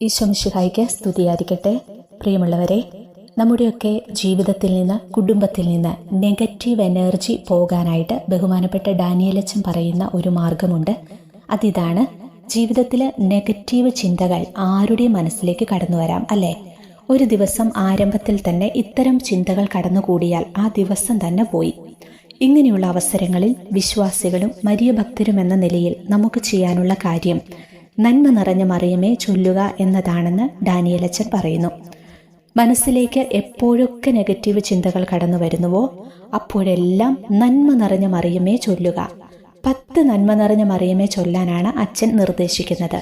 ഈശോ മിശിഹായ്ക്ക് സ്തുതിയായിരിക്കട്ടെ. പ്രിയമുള്ളവരെ, നമ്മുടെയൊക്കെ ജീവിതത്തിൽ നിന്ന്, കുടുംബത്തിൽ നിന്ന് നെഗറ്റീവ് എനർജി പോകാനായിട്ട് ബഹുമാനപ്പെട്ട ഡാനിയേലച്ചൻ പറയുന്ന ഒരു മാർഗമുണ്ട്. അതിതാണ്, ജീവിതത്തിൽ നെഗറ്റീവ് ചിന്തകൾ ആരുടെയും മനസ്സിലേക്ക് കടന്നു വരാം, അല്ലേ? ഒരു ദിവസം ആരംഭത്തിൽ തന്നെ ഇത്തരം ചിന്തകൾ കടന്നുകൂടിയാൽ ആ ദിവസം തന്നെ പോയി. ഇങ്ങനെയുള്ള അവസരങ്ങളിൽ വിശ്വാസികളും മരിയ ഭക്തരും എന്ന നിലയിൽ നമുക്ക് ചെയ്യാനുള്ള കാര്യം നന്മ നിറഞ്ഞ മറിയമേ ചൊല്ലുക എന്നതാണെന്ന് ഡാനിയേലച്ചൻ പറയുന്നു. മനസ്സിലേക്ക് എപ്പോഴൊക്കെ നെഗറ്റീവ് ചിന്തകൾ കടന്നു വരുന്നുവോ അപ്പോഴെല്ലാം നന്മ നിറഞ്ഞ മറിയമേ ചൊല്ലുക. 10 നന്മ നിറഞ്ഞ മറിയമേ ചൊല്ലാനാണ് അച്ഛൻ നിർദ്ദേശിക്കുന്നത്.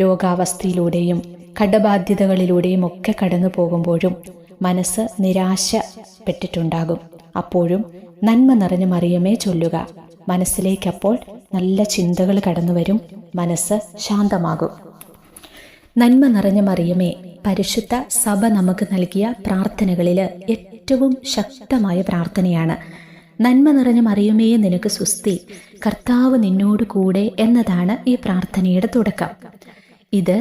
രോഗാവസ്ഥയിലൂടെയും കടബാധ്യതകളിലൂടെയും ഒക്കെ കടന്നു പോകുമ്പോഴും മനസ്സ് നിരാശപ്പെട്ടിട്ടുണ്ടാകും. അപ്പോഴും നന്മ നിറഞ്ഞ മറിയമേ ചൊല്ലുക. മനസ്സിലേക്കപ്പോൾ നല്ല ചിന്തകൾ കടന്നു വരും, മനസ്സ് ശാന്തമാകും. നന്മ നിറഞ്ഞ മറിയമേ പരിശുദ്ധ സഭ നമുക്ക് നൽകിയ പ്രാർത്ഥനകളിൽ ഏറ്റവും ശക്തമായ പ്രാർത്ഥനയാണ്. നന്മ നിറഞ്ഞ മറിയമേ നിനക്ക് സ്വസ്തി, കർത്താവ് നിന്നോട് കൂടെ എന്നതാണ് ഈ പ്രാർത്ഥനയുടെ തുടക്കം. ഇത്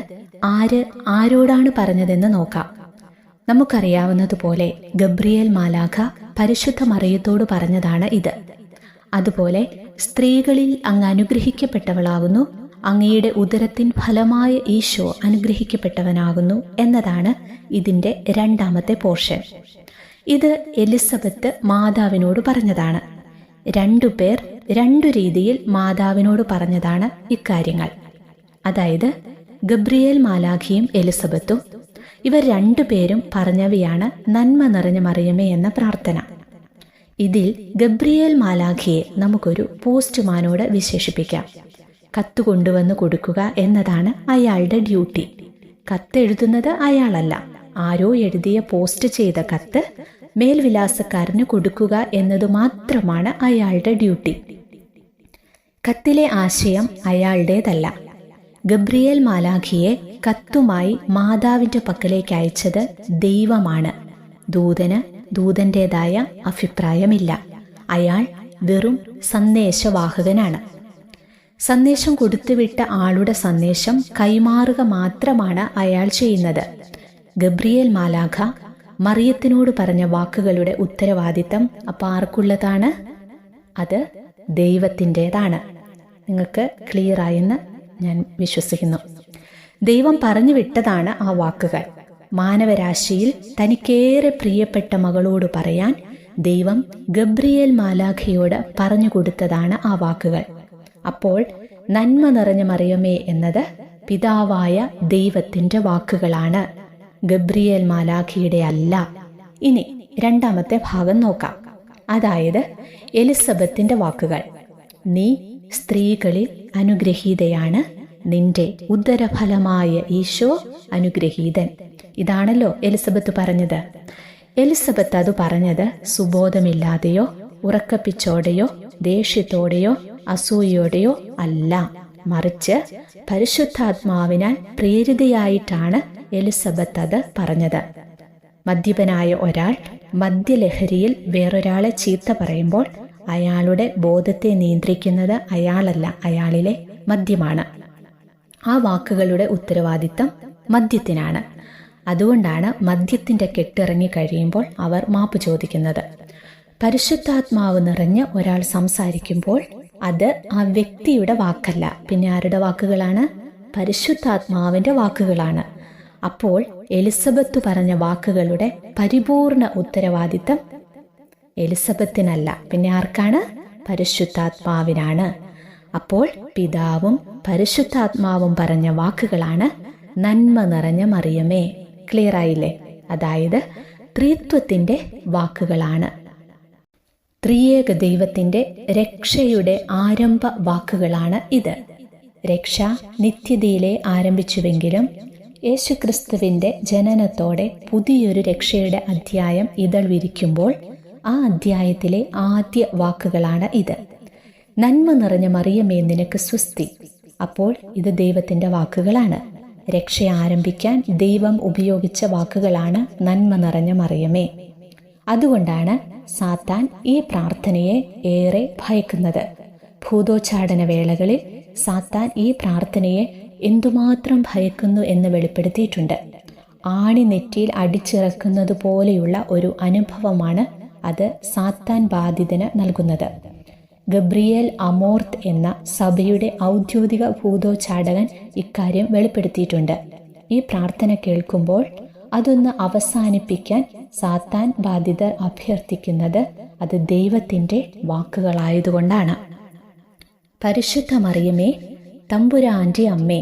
ആരോടാണ് പറഞ്ഞതെന്ന് നോക്കാം. നമുക്കറിയാവുന്നതുപോലെ ഗബ്രിയേൽ മാലാഖ പരിശുദ്ധ മറിയത്തോട് പറഞ്ഞതാണ് ഇത്. അതുപോലെ സ്ത്രീകളിൽ അങ്ങ് അനുഗ്രഹിക്കപ്പെട്ടവളാകുന്നു, അങ്ങയുടെ ഉദരത്തിൻ ഫലമായ ഈശോ അനുഗ്രഹിക്കപ്പെട്ടവനാകുന്നു എന്നതാണ് ഇതിൻ്റെ 2ാമത്തെ പോർഷൻ. ഇത് എലിസബത്ത് മാതാവിനോട് പറഞ്ഞതാണ്. 2 പേർ 2 രീതിയിൽ മാതാവിനോട് പറഞ്ഞതാണ് ഇക്കാര്യങ്ങൾ. അതായത് ഗബ്രിയേൽ മാലാഖയും എലിസബത്തും, ഇവർ 2 പേരും പറഞ്ഞവയാണ് നന്മ നിറഞ്ഞ മറിയമേ എന്ന പ്രാർത്ഥന. ഇതിൽ ഗബ്രിയേൽ മാലാഖയെ നമുക്കൊരു പോസ്റ്റ്മാനോട് വിശേഷിപ്പിക്കാം. കത്ത് കൊണ്ടുവന്ന് കൊടുക്കുക എന്നതാണ് അയാളുടെ ഡ്യൂട്ടി. കത്തെഴുതുന്നത് അയാളല്ല, ആരോ എഴുതിയ പോസ്റ്റ് ചെയ്ത കത്ത് മേൽവിലാസക്കാരന് കൊടുക്കുക എന്നതു മാത്രമാണ് അയാളുടെ ഡ്യൂട്ടി. കത്തിലെ ആശയം അയാളുടേതല്ല. ഗബ്രിയേൽ മാലാഖയെ കത്തുമായി മാതാവിൻ്റെ പക്കലേക്ക് അയച്ചത് ദൈവമാണ്. ദൂതൻ്റെതായ അഭിപ്രായമില്ല. അയാൾ വെറും സന്ദേശവാഹകനാണ്. സന്ദേശം കൊടുത്തുവിട്ട ആളുടെ സന്ദേശം കൈമാറുക മാത്രമാണ് അയാൾ ചെയ്യുന്നത്. ഗബ്രിയേൽ മാലാഖ മറിയത്തിനോട് പറഞ്ഞ വാക്കുകളുടെ ഉത്തരവാദിത്തം അപ്പോൾ ആർക്കുള്ളതാണ്? അത് ദൈവത്തിൻ്റെതാണ്. നിങ്ങൾക്ക് ക്ലിയറായെന്ന് ഞാൻ വിശ്വസിക്കുന്നു. ദൈവം പറഞ്ഞു വിട്ടതാണ് ആ വാക്കുകൾ. മാനവരാശിയിൽ തനിക്കേറെ പ്രിയപ്പെട്ട മകളോട് പറയാൻ ദൈവം ഗബ്രിയേൽ മാലാഖയോട് പറഞ്ഞു കൊടുത്തതാണ് ആ വാക്കുകൾ. അപ്പോൾ നന്മ നിറഞ്ഞ മറിയമേ എന്നത് പിതാവായ ദൈവത്തിൻ്റെ വാക്കുകളാണ്, ഗബ്രിയേൽ മാലാഖയുടെ അല്ല. ഇനി 2ാമത്തെ ഭാഗം നോക്കാം. അതായത് എലിസബത്തിന്റെ വാക്കുകൾ. നീ സ്ത്രീകളിൽ അനുഗ്രഹീതയാണ്, നിന്റെ ഉദരഫലമായ ഈശോ അനുഗ്രഹീതൻ. ഇതാണല്ലോ എലിസബത്ത് പറഞ്ഞത്. എലിസബത്ത് അത് പറഞ്ഞത് സുബോധമില്ലാതെയോ ഉറക്കപ്പിച്ചോടെയോ ദേഷ്യത്തോടെയോ അസൂയയോടെയോ അല്ല, മറിച്ച് പരിശുദ്ധാത്മാവിനാൽ പ്രേരിതയായിട്ടാണ് എലിസബത്ത് അത് പറഞ്ഞത്. മദ്യപനായ ഒരാൾ മദ്യലഹരിയിൽ വേറൊരാളെ ചീത്ത പറയുമ്പോൾ അയാളുടെ ബോധത്തെ നിയന്ത്രിക്കുന്നത് അയാളല്ല, അയാളിലെ മദ്യമാണ്. ആ വാക്കുകളുടെ ഉത്തരവാദിത്തം മദ്യത്തിനാണ്. അതുകൊണ്ടാണ് മദ്യത്തിൻ്റെ കെട്ടിറങ്ങി കഴിയുമ്പോൾ അവർ മാപ്പ് ചോദിക്കുന്നത്. പരിശുദ്ധാത്മാവ് നിറഞ്ഞ് ഒരാൾ സംസാരിക്കുമ്പോൾ അത് ആ വ്യക്തിയുടെ വാക്കല്ല, പിന്നെ ആരുടെ വാക്കുകളാണ്? പരിശുദ്ധാത്മാവിൻ്റെ വാക്കുകളാണ്. അപ്പോൾ എലിസബത്ത് പറഞ്ഞ വാക്കുകളുടെ പരിപൂർണ ഉത്തരവാദിത്തം എലിസബത്തിനല്ല, പിന്നെ ആർക്കാണ്? പരിശുദ്ധാത്മാവിനാണ്. അപ്പോൾ പിതാവും പരിശുദ്ധാത്മാവും പറഞ്ഞ വാക്കുകളാണ് നന്മ നിറഞ്ഞ മറിയമേ. ക്ലിയർ ആയില്ലേ? അതായത് ത്രിത്വത്തിൻ്റെ വാക്കുകളാണ്. ത്രിയേക ദൈവത്തിൻ്റെ രക്ഷയുടെ ആരംഭ വാക്കുകളാണ് ഇത്. രക്ഷ നിത്യതയിലെ ആരംഭിച്ചുവെങ്കിലും യേശുക്രിസ്തുവിൻ്റെ ജനനത്തോടെ പുതിയൊരു രക്ഷയുടെ അധ്യായം ഇതൾ വിരിക്കുമ്പോൾ ആ അധ്യായത്തിലെ ആദ്യ വാക്കുകളാണ് ഇത്. നന്മ നിറഞ്ഞ മറിയമേ നിനക്ക് സ്വസ്തി. അപ്പോൾ ഇത് ദൈവത്തിൻ്റെ വാക്കുകളാണ്. രക്ഷ ആരംഭിക്കാൻ ദൈവം ഉപയോഗിച്ച വാക്കുകളാണ് നന്മ നിറഞ്ഞ മറിയമേ. അതുകൊണ്ടാണ് സാത്താൻ ഈ പ്രാർത്ഥനയെ ഏറെ ഭയക്കുന്നത്. ഭൂതോച്ചാടന വേളകളിൽ സാത്താൻ ഈ പ്രാർത്ഥനയെ എന്തുമാത്രം ഭയക്കുന്നു എന്ന് വെളിപ്പെടുത്തിയിട്ടുണ്ട്. ആണി നെറ്റിയിൽ അടിച്ചിറക്കുന്നത് പോലെയുള്ള ഒരു അനുഭവമാണ് അത് സാത്താൻ ബാധിതന് നൽകുന്നത്. ഗബ്രിയേൽ അമോർത്ത് എന്ന സഭയുടെ ഔദ്യോഗിക ഭൂതോച്ചാടകൻ ഇക്കാര്യം വെളിപ്പെടുത്തിയിട്ടുണ്ട്. ഈ പ്രാർത്ഥന കേൾക്കുമ്പോൾ അതൊന്ന് അവസാനിപ്പിക്കാൻ സാത്താൻ ബാധിതർ അഭ്യർത്ഥിക്കുന്നത് അത് ദൈവത്തിൻ്റെ വാക്കുകളായതുകൊണ്ടാണ്. പരിശുദ്ധ മറിയമേ, തമ്പുരാന്റെ അമ്മേ.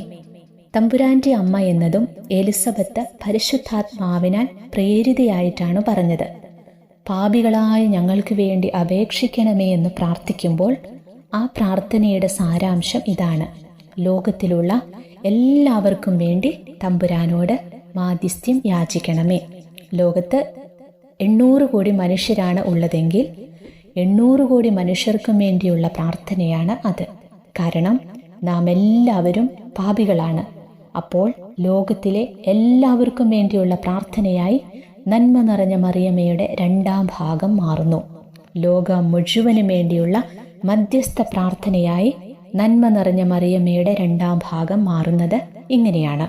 തമ്പുരാന്റെ അമ്മ എന്നതും എലിസബത്ത് പരിശുദ്ധാത്മാവിനാൽ പ്രേരിതയായിട്ടാണ് പറഞ്ഞത്. പാപികളായ ഞങ്ങൾക്ക് വേണ്ടി അപേക്ഷിക്കണമേ എന്ന് പ്രാർത്ഥിക്കുമ്പോൾ ആ പ്രാർത്ഥനയുടെ സാരാംശം ഇതാണ്: ലോകത്തിലുള്ള എല്ലാവർക്കും വേണ്ടി തമ്പുരാനോട് മാധ്യസ്ഥ്യം യാചിക്കണമേ. ലോകത്ത് 800 കോടി മനുഷ്യരാണ് ഉള്ളതെങ്കിൽ 800 കോടി മനുഷ്യർക്കും വേണ്ടിയുള്ള പ്രാർത്ഥനയാണ് അത്. കാരണം നാം എല്ലാവരും പാപികളാണ്. അപ്പോൾ ലോകത്തിലെ എല്ലാവർക്കും വേണ്ടിയുള്ള പ്രാർത്ഥനയായി നന്മ നിറഞ്ഞ മറിയമയുടെ 2ാം ഭാഗം മാറുന്നു. ലോകം മുഴുവനും വേണ്ടിയുള്ള മധ്യസ്ഥ പ്രാർത്ഥനയായി നന്മ നിറഞ്ഞ മറിയമയുടെ 2ാം ഭാഗം മാറുന്നത് ഇങ്ങനെയാണ്: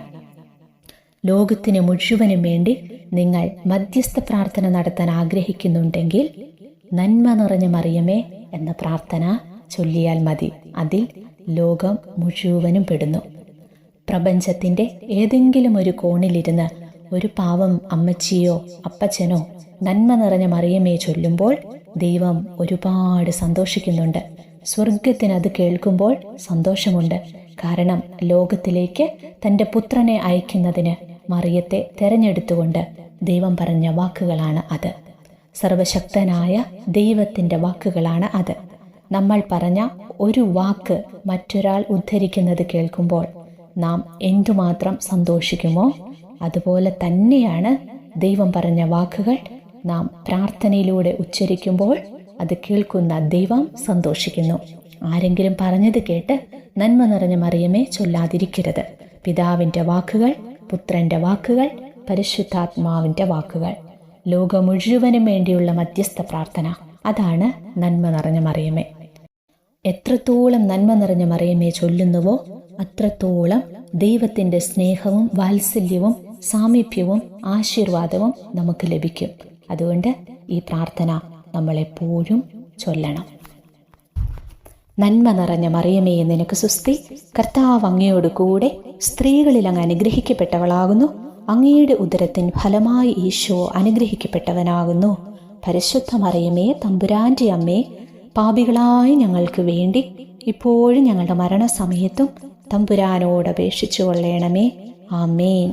ലോകത്തിന് മുഴുവനും വേണ്ടി നിങ്ങൾ മധ്യസ്ഥ പ്രാർത്ഥന നടത്താൻ ആഗ്രഹിക്കുന്നുണ്ടെങ്കിൽ നന്മ നിറഞ്ഞ മറിയമേ എന്ന പ്രാർത്ഥന ചൊല്ലിയാൽ മതി. അതിൽ ലോകം മുഴുവനും പെടുന്നു. പ്രപഞ്ചത്തിൻ്റെ ഏതെങ്കിലും ഒരു കോണിലിരുന്ന് ഒരു പാവം അമ്മച്ചിയോ അപ്പച്ചനോ നന്മ നിറഞ്ഞ മറിയമേ ചൊല്ലുമ്പോൾ ദൈവം ഒരുപാട് സന്തോഷിക്കുന്നുണ്ട്. സ്വർഗത്തിന് അത് കേൾക്കുമ്പോൾ സന്തോഷമുണ്ട്. കാരണം ലോകത്തിലേക്ക് തൻ്റെ പുത്രനെ അയക്കുന്നതിന് മറിയത്തെ തെരഞ്ഞെടുത്തുകൊണ്ട് ദൈവം പറഞ്ഞ വാക്കുകളാണ് അത്. സർവശക്തനായ ദൈവത്തിൻ്റെ വാക്കുകളാണ് അത്. നമ്മൾ പറഞ്ഞ ഒരു വാക്ക് മറ്റൊരാൾ ഉദ്ധരിക്കുന്നത് കേൾക്കുമ്പോൾ നാം എന്തുമാത്രം സന്തോഷിക്കുമോ അതുപോലെ തന്നെയാണ് ദൈവം പറഞ്ഞ വാക്കുകൾ നാം പ്രാർത്ഥനയിലൂടെ ഉച്ചരിക്കുമ്പോൾ അത് കേൾക്കുന്ന ദൈവം സന്തോഷിക്കുന്നു. ആരെങ്കിലും പറഞ്ഞത് കേട്ട് നന്മ നിറഞ്ഞ മറിയമേ ചൊല്ലാതിരിക്കരുത്. പിതാവിൻ്റെ വാക്കുകൾ, പുത്രൻ്റെ വാക്കുകൾ, പരിശുദ്ധാത്മാവിൻ്റെ വാക്കുകൾ, ലോകം മുഴുവനും വേണ്ടിയുള്ള മധ്യസ്ഥ പ്രാർത്ഥന, അതാണ് നന്മ നിറഞ്ഞ മറിയമേ. എത്രത്തോളം നന്മ നിറഞ്ഞ മറിയമേ ചൊല്ലുന്നുവോ അത്രത്തോളം ദൈവത്തിൻ്റെ സ്നേഹവും വാത്സല്യവും സാമീപ്യവും ആശീർവാദവും നമുക്ക് ലഭിക്കും. അതുകൊണ്ട് ഈ പ്രാർത്ഥന നമ്മളെപ്പോഴും ചൊല്ലണം. നന്മ നിറഞ്ഞ മറിയമേ, നിനക്ക് സുസ്തി, കർത്താവ് അങ്ങയോട് കൂടെ സ്ത്രീകളിൽ അങ്ങ് അനുഗ്രഹിക്കപ്പെട്ടവളാകുന്നു. അങ്ങയുടെ ഉദരത്തിൻ ഫലമായി ഈശോ അനുഗ്രഹിക്കപ്പെട്ടവനാകുന്നു. പരിശുദ്ധ മറിയമേ, തമ്പുരാന്റെ അമ്മേ, പാപികളായ ഞങ്ങൾക്ക് വേണ്ടി ഇപ്പോഴും ഞങ്ങളുടെ മരണസമയത്തും തമ്പുരാനോട് അപേക്ഷിച്ചു കൊള്ളണമേ. ആമേൻ.